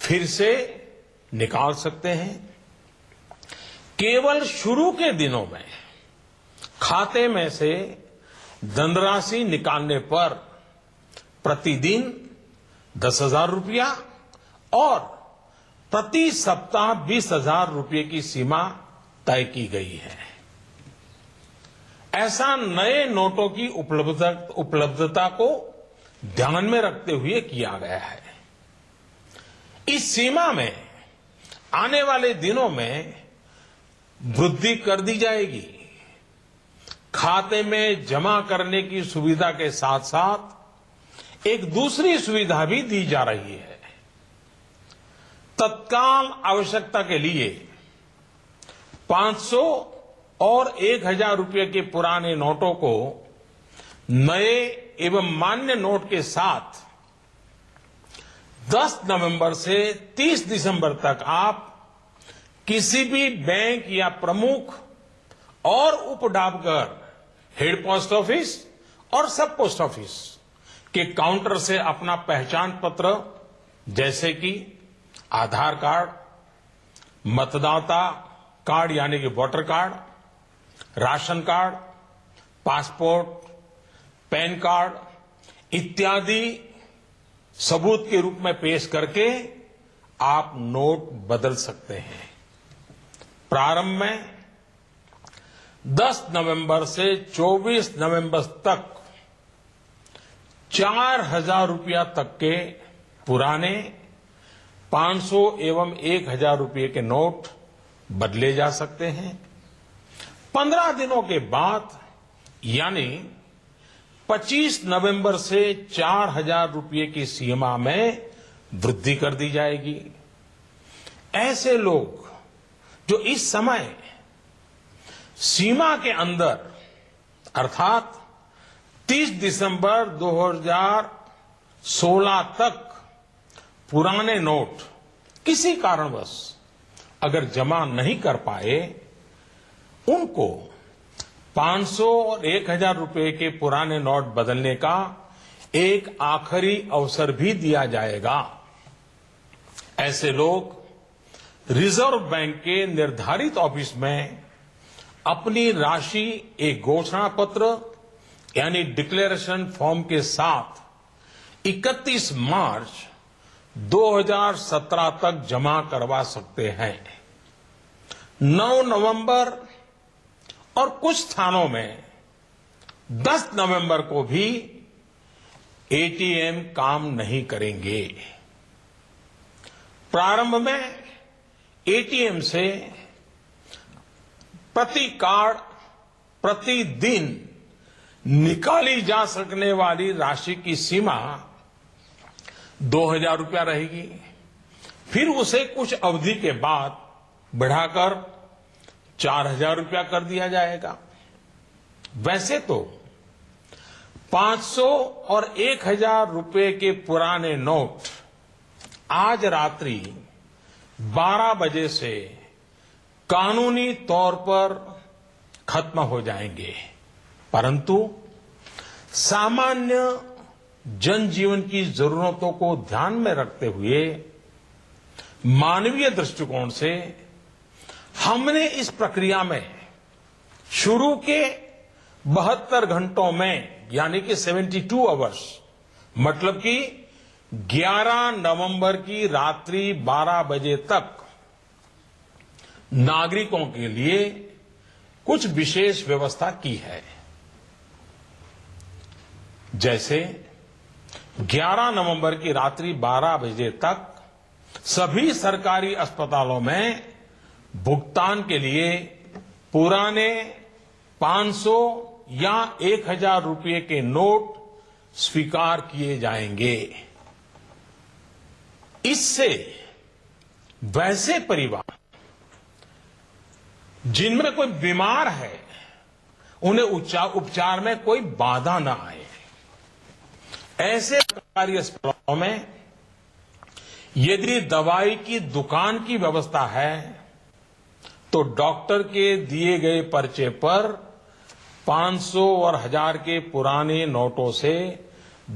फिर से निकाल सकते हैं। केवल शुरू के दिनों में खाते में से धनराशि निकालने पर प्रतिदिन 10,000 रुपया और प्रति सप्ताह 20,000 रुपये की सीमा तय की गई है। ऐसा नए नोटों की उपलब्धता को ध्यान में रखते हुए किया गया है। इस सीमा में आने वाले दिनों में वृद्धि कर दी जाएगी। खाते में जमा करने की सुविधा के साथ साथ एक दूसरी सुविधा भी दी जा रही है। तत्काल आवश्यकता के लिए 500 और 1,000 रुपये के पुराने नोटों को नए एवं मान्य नोट के साथ 10 नवंबर से 30 दिसंबर तक आप किसी भी बैंक या प्रमुख और उप डाकघर, हेड पोस्ट ऑफिस और सब पोस्ट ऑफिस के काउंटर से अपना पहचान पत्र जैसे कि आधार कार्ड, मतदाता कार्ड यानी कि voter card, ration card, passport, pan card इत्यादि सबूत के रूप में पेश करके आप नोट बदल सकते हैं। प्रारंभ में 10 नवंबर से 24 नवंबर तक 4,000 रुपया तक के पुराने 500 एवं 1,000 रुपये के नोट बदले जा सकते हैं। 15 दिनों के बाद यानी 25 नवंबर से 4,000 रुपये की सीमा में वृद्धि कर दी जाएगी। ऐसे लोग जो इस समय सीमा के अंदर अर्थात 30 दिसंबर 2016 तक पुराने नोट किसी कारणवश अगर जमा नहीं कर पाए, उनको 500 और 1,000 रुपये के पुराने नोट बदलने का एक आखिरी अवसर भी दिया जाएगा। ऐसे लोग रिजर्व बैंक के निर्धारित ऑफिस में अपनी राशि एक घोषणा पत्र यानी डिक्लेरेशन फॉर्म के साथ 31 मार्च 2017 तक जमा करवा सकते हैं। 9 नवंबर और कुछ स्थानों में 10 नवंबर को भी एटीएम काम नहीं करेंगे। प्रारंभ में एटीएम से प्रति कार्ड प्रतिदिन निकाली जा सकने वाली राशि की सीमा 2,000 रुपया रहेगी। फिर उसे कुछ अवधि के बाद बढ़ाकर 4,000 रुपया कर दिया जाएगा। वैसे तो 500 और 1,000 रुपये के पुराने नोट आज रात्रि 12 बजे से कानूनी तौर पर खत्म हो जाएंगे, परंतु सामान्य जनजीवन की जरूरतों को ध्यान में रखते हुए मानवीय दृष्टिकोण से हमने इस प्रक्रिया में शुरू के 72 घंटों में यानी कि 72 आवर्स मतलब कि 11 नवंबर की रात्रि 12 बजे तक नागरिकों के लिए कुछ विशेष व्यवस्था की है। जैसे 11 नवंबर की रात्रि 12 बजे तक सभी सरकारी अस्पतालों में भुगतान के लिए पुराने 500 या 1,000 रुपये के नोट स्वीकार किए जाएंगे। इससे वैसे परिवार जिनमें कोई बीमार है उन्हें उपचार में कोई बाधा न आए। ऐसे सरकारी अस्पतालों में यदि दवाई की दुकान की व्यवस्था है तो डॉक्टर के दिए गए पर्चे पर 500 और 1,000 के पुराने नोटों से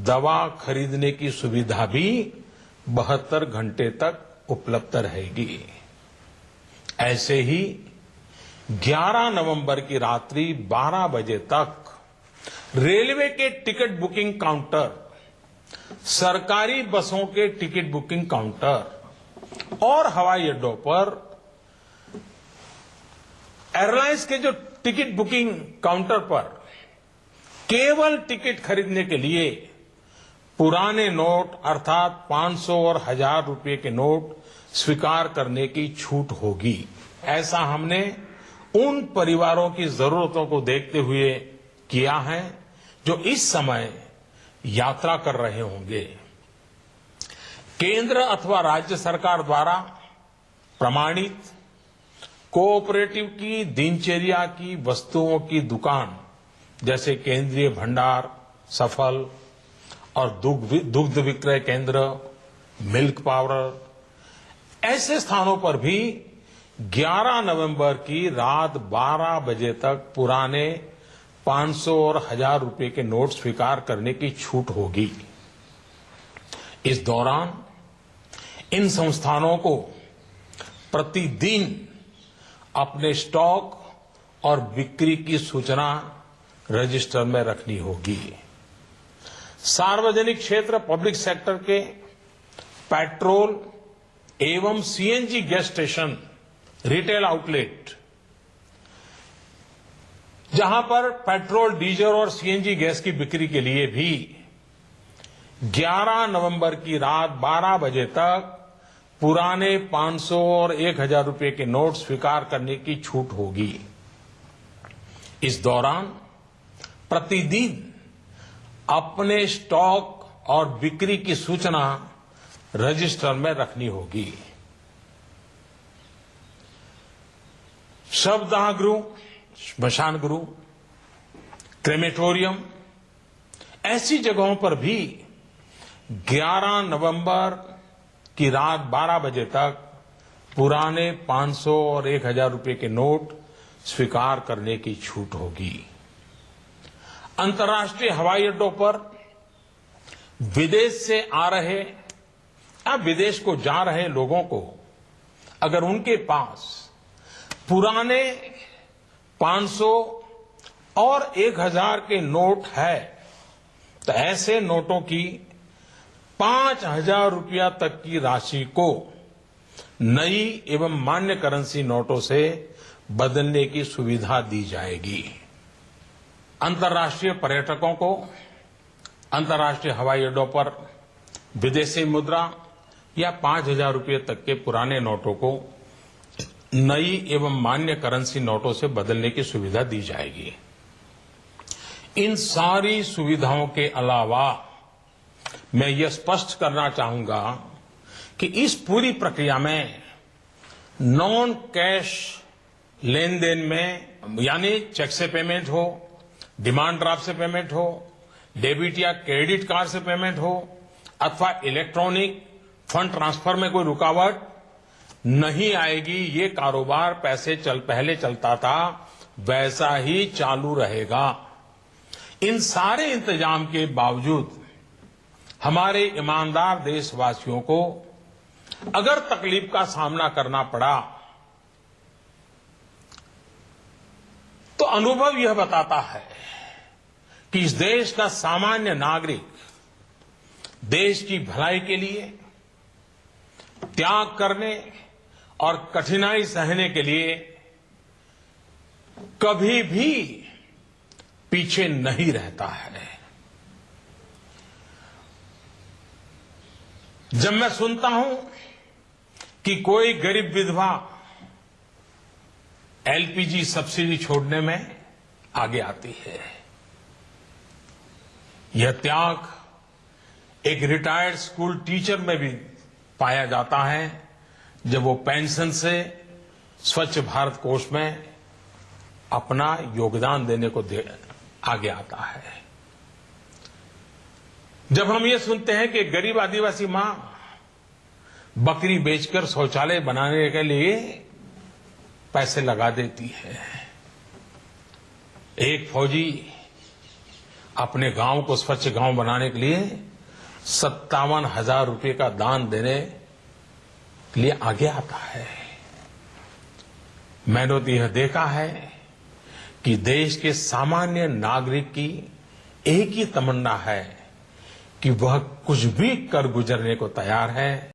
दवा खरीदने की सुविधा भी 72 घंटे तक उपलब्ध रहेगी। ऐसे ही 11 नवंबर की रात्रि 12 बजे तक रेलवे के टिकट बुकिंग काउंटर, सरकारी बसों के टिकट बुकिंग काउंटर और हवाई अड्डों पर एयरलाइंस के जो टिकट बुकिंग काउंटर पर केवल टिकट खरीदने के लिए पुराने नोट अर्थात 500 और 1000 रुपए के नोट स्वीकार करने की छूट होगी। ऐसा हमने उन परिवारों की जरूरतों को देखते हुए किया है जो इस समय यात्रा कर रहे होंगे। केंद्र अथवा राज्य सरकार द्वारा प्रमाणित कोऑपरेटिव की दिनचर्या की वस्तुओं की दुकान जैसे केंद्रीय भंडार, सफल और दुग्ध विक्रय केंद्र, मिल्क पाउडर, ऐसे स्थानों पर भी 11 नवंबर की रात 12 बजे तक पुराने 500 और 1000 रुपए के नोट स्वीकार करने की छूट होगी। इस दौरान इन संस्थानों को प्रतिदिन अपने स्टॉक और बिक्री की सूचना रजिस्टर में रखनी होगी। सार्वजनिक क्षेत्र पब्लिक सेक्टर के पेट्रोल एवं CNG gas station, retail outlet, जहां पर पेट्रोल, डीजल और सीएनजी गैस की बिक्री के लिए भी 11 नवंबर की रात 12 बजे तक पुराने 500 और 1000 रुपए के नोट स्वीकार करने की छूट होगी। इस दौरान प्रतिदिन अपने स्टॉक और बिक्री की सूचना रजिस्टर में रखनी होगी। शवदाह गृह, श्मशान गृह, क्रेमेटोरियम, ऐसी जगहों पर भी 11 नवंबर की रात 12 बजे तक पुराने 500 और 1000 रुपए के नोट स्वीकार करने की छूट होगी। अंतर्राष्ट्रीय हवाई अड्डों पर विदेश से आ रहे या विदेश को जा रहे लोगों को अगर उनके पास पुराने 500 और 1000 के नोट है तो ऐसे नोटों की 5000 रुपया तक की राशि को नई एवं मान्य करेंसी नोटों से बदलने की सुविधा दी जाएगी। अंतर्राष्ट्रीय पर्यटकों को अंतर्राष्ट्रीय हवाई अड्डों पर विदेशी मुद्रा या 5000 रुपये तक के पुराने नोटों को नई एवं मान्य करेंसी नोटों से बदलने की सुविधा दी जाएगी। इन सारी सुविधाओं के अलावा मैं ये स्पष्ट करना चाहूंगा कि इस पूरी प्रक्रिया में नॉन कैश लेन देन में, यानी चेक से पेमेंट हो, डिमांड ड्राफ्ट से पेमेंट हो, डेबिट या क्रेडिट कार्ड से पेमेंट हो अथवा इलेक्ट्रॉनिक फंड ट्रांसफर में कोई रुकावट नहीं आएगी। ये कारोबार पहले चलता था वैसा ही चालू रहेगा। इन सारे इंतजाम के बावजूद हमारे ईमानदार देशवासियों को अगर तकलीफ का सामना करना पड़ा तो अनुभव यह बताता है कि इस देश का सामान्य नागरिक देश की भलाई के लिए त्याग करने और कठिनाई सहने के लिए कभी भी पीछे नहीं रहता है। जब मैं सुनता हूं कि कोई गरीब विधवा एलपीजी सब्सिडी छोड़ने में आगे आती है, यह त्याग एक रिटायर्ड स्कूल टीचर में भी पाया जाता है जब वो पेंशन से स्वच्छ भारत कोष में अपना योगदान देने को आगे आता है। जब हम ये सुनते हैं कि गरीब आदिवासी मां बकरी बेचकर शौचालय बनाने के लिए पैसे लगा देती है, एक फौजी अपने गांव को स्वच्छ गांव बनाने के लिए 57,000 रुपए का दान देने लिए आगे आता है। मैंने तो यह देखा है कि देश के सामान्य नागरिक की एक ही तमन्ना है कि वह कुछ भी कर गुजरने को तैयार है।